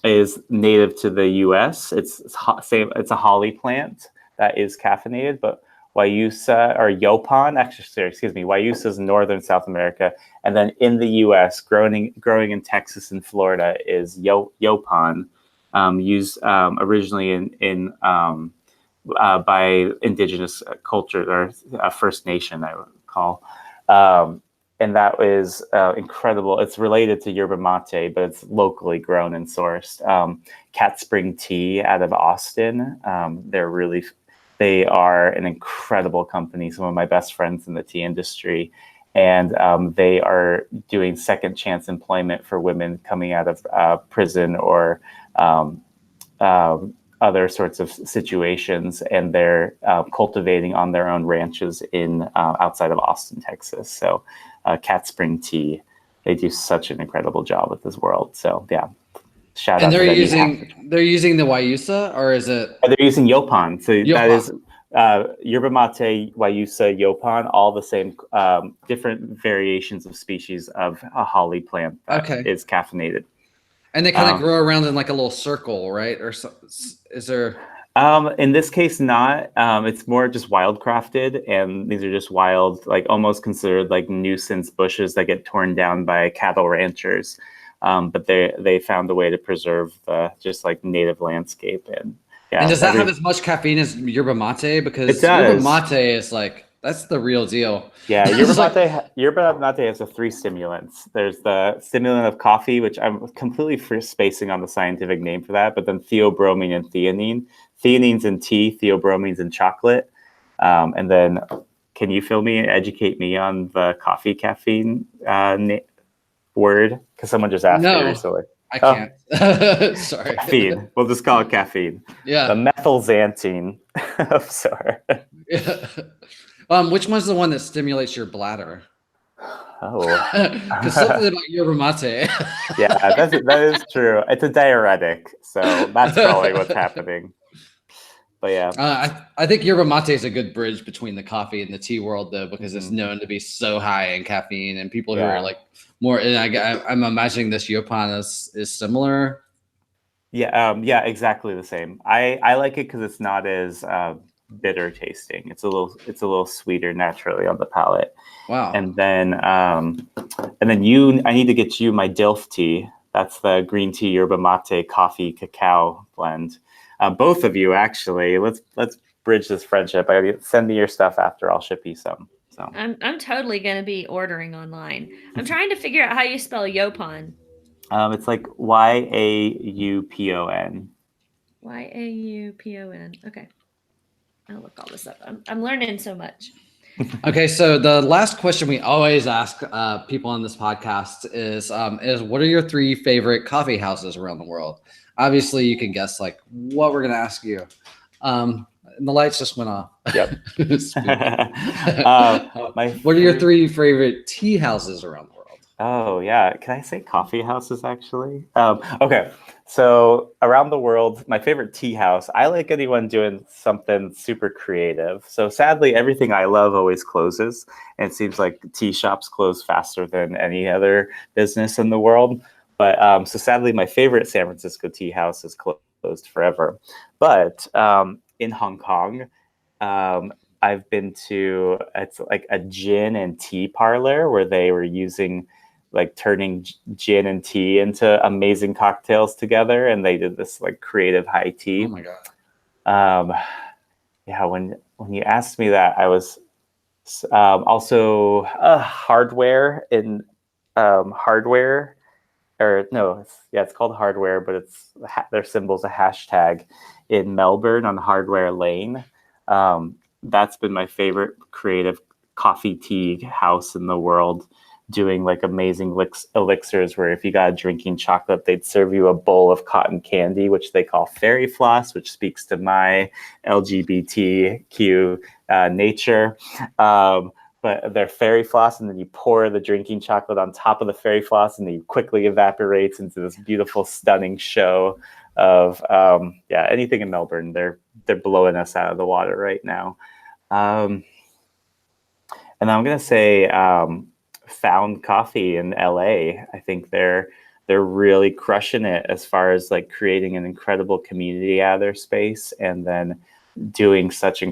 is native to the U.S. It's a holly plant that is caffeinated, but Guayusa or Guayusa is Northern South America, and then in the U.S. growing in Texas and Florida is Yopan, used originally in by indigenous culture or First Nation, I would call. And that is incredible. It's related to yerba mate, but it's locally grown and sourced. Cat Spring Tea out of Austin. They are an incredible company. Some of my best friends in the tea industry. And they are doing second chance employment for women coming out of prison or other sorts of situations, and they're cultivating on their own ranches in outside of Austin, Texas. So Cat Spring Tea, they do such an incredible job with this world. So yeah, shout out. And they're using the Guayusa, or is it? They're using Yopan. So that is yerba mate, Guayusa, Yopan, all the same different variations of species of a holly plant that is caffeinated. And they kind of grow around in like a little circle, right? Or so, is there? In this case, not. It's more just wildcrafted, and these are just wild, like almost considered like nuisance bushes that get torn down by cattle ranchers. But they found a way to preserve the just like native landscape. And yeah. And does that have as much caffeine as yerba mate? Because yerba mate is like, that's the real deal. Yeah, yerba mate has 3 stimulants. There's the stimulant of coffee, which I'm completely spacing on the scientific name for that, but then theobromine and theanine. Theanine's in tea, theobromine's in chocolate. And then, can you fill me and educate me on the coffee caffeine word? Because someone just asked me recently. I can't. Sorry. Caffeine. We'll just call it caffeine. Yeah. The methylxanthine of sour. Yeah. Which one's the one that stimulates your bladder? Oh. Because something about yerba mate. Yeah, that is true. It's a diuretic, so that's probably what's happening. But yeah. I think yerba mate is a good bridge between the coffee and the tea world, though, because it's known to be so high in caffeine, and people who are like more. And I'm imagining this yopan is similar. Yeah, exactly the same. I like it because it's not as bitter tasting. It's a little sweeter naturally on the palate. Wow. And then I need to get you my Dilf tea. That's the green tea, yerba mate, coffee, cacao blend. Both of you, actually. Let's bridge this friendship. Send me your stuff after. I'll ship you some. So I'm totally gonna be ordering online. I'm trying to figure out how you spell Yopon. It's like Yaupon. Yaupon. Okay, I'll look all this up. I'm learning so much. Okay, so the last question we always ask people on this podcast is what are your 3 favorite coffee houses around the world? Obviously, you can guess like what we're going to ask you. And the lights just went off. Yep. What are your 3 favorite tea houses around the world? Oh, yeah. Can I say coffee houses, actually? Okay. So around the world, my favorite tea house, I like anyone doing something super creative. So sadly, everything I love always closes. And it seems like tea shops close faster than any other business in the world. But so sadly, my favorite San Francisco tea house is closed forever. But in Hong Kong, I've been to, it's like a gin and tea parlor where they were turning gin and tea into amazing cocktails together, and they did this like creative high tea. Oh my god! Yeah, when you asked me that, I was also hardware in hardware, or no, it's called hardware, but it's their symbol's a hashtag in Melbourne on Hardware Lane. That's been my favorite creative coffee tea house in the world, doing like amazing elixirs where if you got a drinking chocolate, they'd serve you a bowl of cotton candy, which they call fairy floss, which speaks to my LGBTQ nature. But they're fairy floss, and then you pour the drinking chocolate on top of the fairy floss, and it quickly evaporates into this beautiful, stunning show of anything in Melbourne. They're blowing us out of the water right now. And I'm gonna say Found Coffee in LA. I think they're really crushing it as far as like creating an incredible community out of their space, and then doing such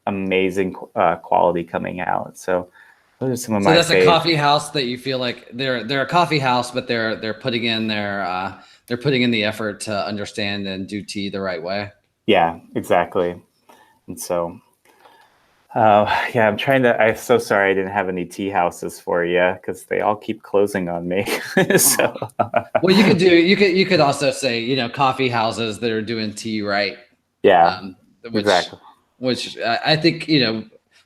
amazing quality coming out. So those are some of my. So that's a coffee house that you feel like they're a coffee house, but they're putting in the effort to understand and do tea the right way. Yeah, exactly. And so. I'm so sorry I didn't have any tea houses for you because they all keep closing on me. So, well, you could also say, coffee houses that are doing tea right. Yeah, exactly. Which I think,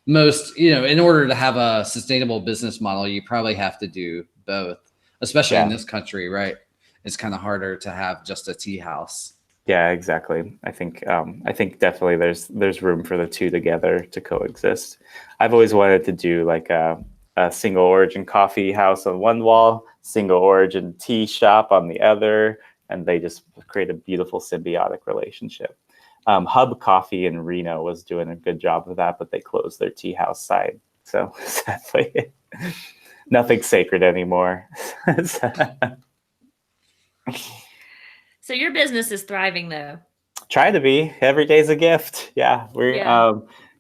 most, in order to have a sustainable business model, you probably have to do both, especially in this country, right? It's kind of harder to have just a tea house. Yeah, exactly. I think definitely there's room for the two together to coexist. I've always wanted to do like a single origin coffee house on one wall, single origin tea shop on the other, and they just create a beautiful symbiotic relationship. Hub Coffee in Reno was doing a good job of that, but they closed their tea house side. So sadly, nothing's sacred anymore. So your business is thriving, though. Try to be. Every day's a gift. Yeah,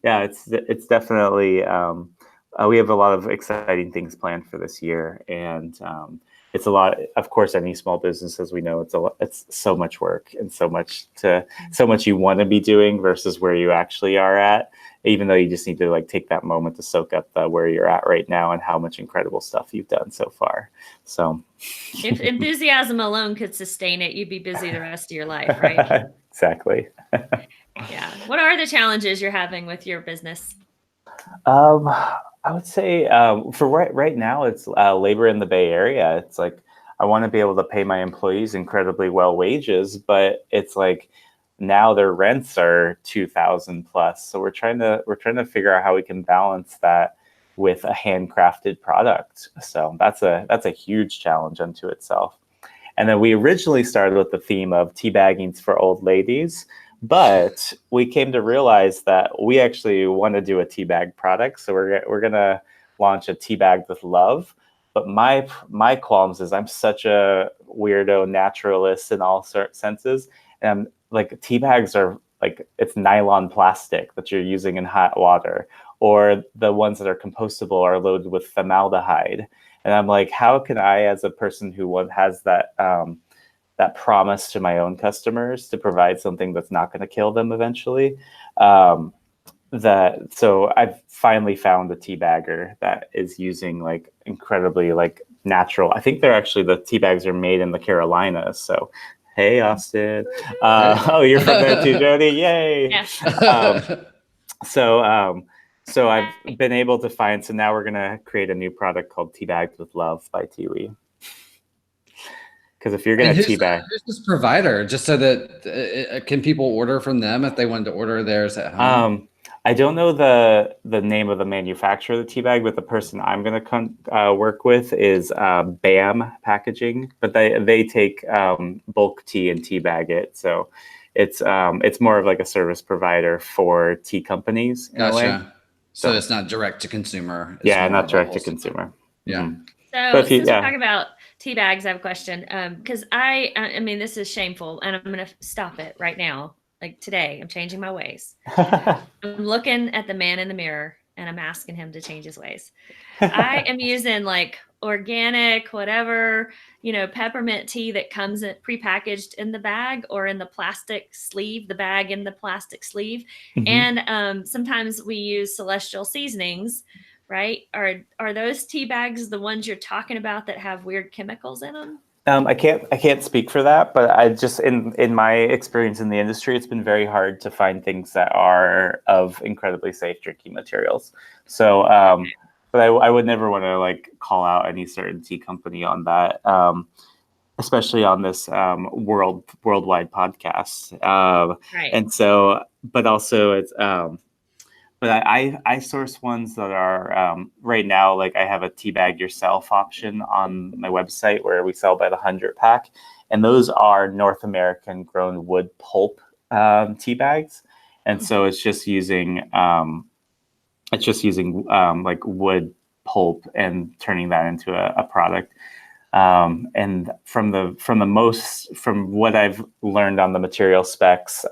it's definitely. We have a lot of exciting things planned for this year, and it's a lot. Of course, any small business, as we know, it's so much work and so much you want to be doing versus where you actually are at. Even though you just need to like take that moment to soak up where you're at right now and how much incredible stuff you've done so far. So, if enthusiasm alone could sustain it, you'd be busy the rest of your life, right? Exactly. Yeah. What are the challenges you're having with your business? I would say for right now, it's labor in the Bay Area. It's like I want to be able to pay my employees incredibly well wages, but it's like now their rents are 2,000 plus. So we're trying to figure out how we can balance that with a handcrafted product. So that's a huge challenge unto itself. And then we originally started with the theme of tea baggings for old ladies, but we came to realize that we actually want to do a tea bag product. So we're gonna launch a tea bag with love. But my qualms is I'm such a weirdo naturalist in all senses, and I'm, like tea bags are like it's nylon plastic that you're using in hot water, or the ones that are compostable are loaded with formaldehyde. And I'm like, how can I, as a person who has that promise to my own customers to provide something that's not going to kill them eventually? So I've finally found a tea bagger that is using like incredibly like natural. I think the tea bags are made in the Carolinas. So hey, Austin. Oh, you're from there too, Jodie. Yay. Yes. So I've been able to find. So now we're gonna create a new product called Tea Bagged with Love by t-wetea. Because if you're gonna teabag, who's this provider? Just so that can people order from them if they wanted to order theirs at home? I don't know the name of the manufacturer of the tea bag, but the person I'm going to work with is BAM Packaging, but they take bulk tea and tea bag it. So it's more of like a service provider for tea companies in a way. So it's not direct to consumer. It's not direct to consumer. Yeah. Mm-hmm. So since we're talking about tea bags, I have a question. Because I mean, this is shameful, and I'm going to stop it right now. Like today, I'm changing my ways. I'm looking at the man in the mirror and I'm asking him to change his ways. I am using like organic, whatever, peppermint tea that comes prepackaged in the bag or in the plastic sleeve, the bag in the plastic sleeve. Mm-hmm. And sometimes we use celestial seasonings, right? Are those tea bags the ones you're talking about that have weird chemicals in them? I can't speak for that, but I just in my experience in the industry, it's been very hard to find things that are of incredibly safe drinking materials. So, but I would never want to like call out any certain tea company on that, especially on this worldwide podcast. Right. And so, but also it's. But I source ones that are right now, like I have a tea bag yourself option on my website where we sell by the 100 pack. And those are North American grown wood pulp tea bags. And so it's just using like wood pulp and turning that into a product. And from what I've learned on the material specs,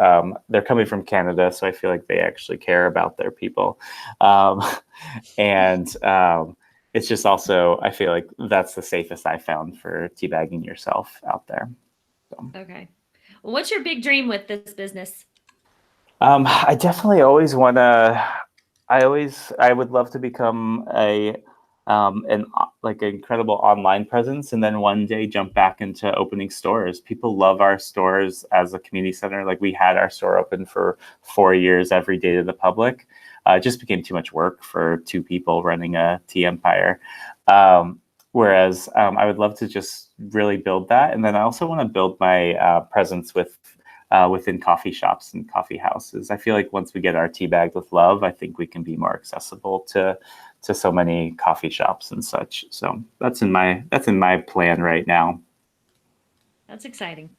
they're coming from Canada, so I feel like they actually care about their people. And it's just also, I feel like that's the safest I found for teabagging yourself out there. So. Okay. Well, what's your big dream with this business? I definitely always want to. I would love to become an incredible online presence, and then one day jump back into opening stores. People love our stores as a community center. Like we had our store open for 4 years every day to the public. It just became too much work for 2 people running a tea empire. Whereas I would love to just really build that, and then I also want to build my presence within coffee shops and coffee houses. I feel like once we get our tea bagged with love, I think we can be more accessible to so many coffee shops and such. So that's in my plan right now. That's exciting.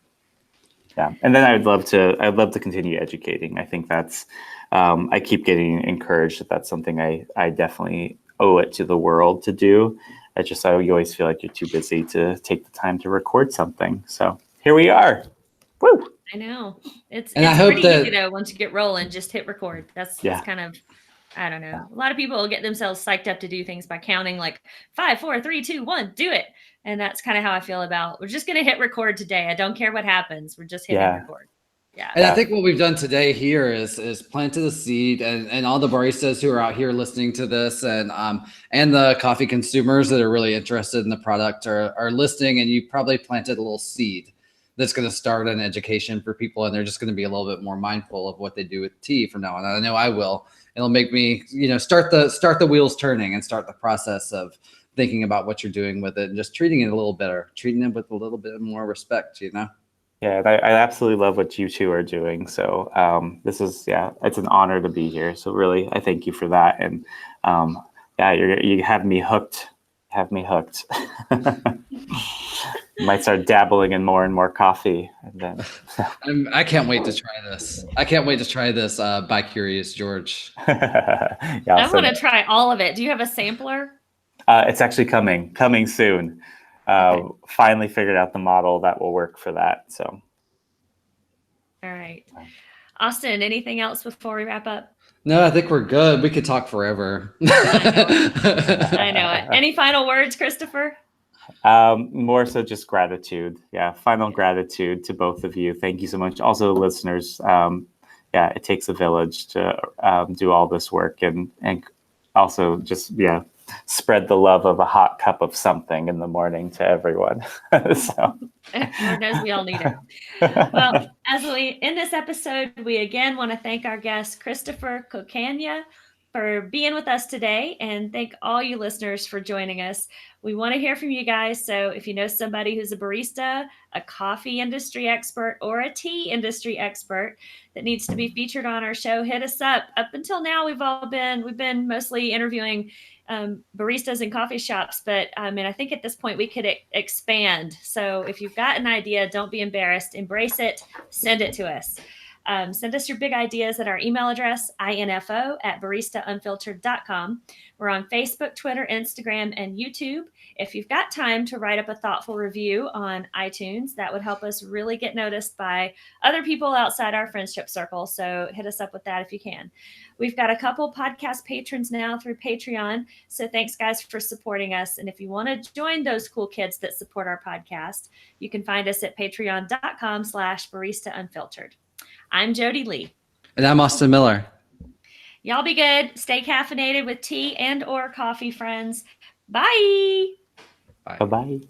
Yeah. And then I'd love to continue educating. I think that's, I keep getting encouraged that's something I definitely owe it to the world to do. You always feel like you're too busy to take the time to record something. So here we are. Woo! I know. It's pretty easy though. Once you get rolling, just hit record. That's kind of, I don't know. A lot of people get themselves psyched up to do things by counting like 5, 4, 3, 2, 1, do it. And that's kind of how I feel about, we're just going to hit record today. I don't care what happens. We're just hitting record. Yeah. And I think what we've done today here is planted the seed, and all the baristas who are out here listening to this, and the coffee consumers that are really interested in the product are listening, and you probably planted a little seed that's going to start an education for people, and they're just going to be a little bit more mindful of what they do with tea from now on. I know I will. It'll make me, start the wheels turning and start the process of thinking about what you're doing with it and just treating it a little better, treating it with a little bit more respect, Yeah, I absolutely love what you two are doing. So this is, it's an honor to be here. So really, I thank you for that. And you have me hooked. Might start dabbling in more and more coffee. And then I can't wait to try this. By Curious George. I want to try all of it. Do you have a sampler? It's actually coming soon. Okay. Finally figured out the model that will work for that. So. All right. Austin, anything else before we wrap up? No, I think we're good. We could talk forever. I know it. Any final words, Christopher? More so just gratitude. Yeah, final gratitude to both of you. Thank you so much. Also, listeners, it takes a village to do all this work and also just, spread the love of a hot cup of something in the morning to everyone. So. Lord knows we all need it. Well, as we end this episode, we again want to thank our guest, Christopher Coccagna, for being with us today, and thank all you listeners for joining us. We want to hear from you guys. So if you know somebody who's a barista, a coffee industry expert, or a tea industry expert that needs to be featured on our show, hit us up. Up until now, we've been mostly interviewing baristas in coffee shops, but I think at this point we could expand. So if you've got an idea, don't be embarrassed, embrace it, send it to us. Send us your big ideas at our email address, info@baristaunfiltered.com. We're on Facebook, Twitter, Instagram, and YouTube. If you've got time to write up a thoughtful review on iTunes, that would help us really get noticed by other people outside our friendship circle. So hit us up with that if you can. We've got a couple podcast patrons now through Patreon. So thanks, guys, for supporting us. And if you want to join those cool kids that support our podcast, you can find us at patreon.com/baristaunfiltered. I'm Jodie Lee. And I'm Austin Miller. Y'all be good. Stay caffeinated with tea and or coffee, friends. Bye. Bye-bye.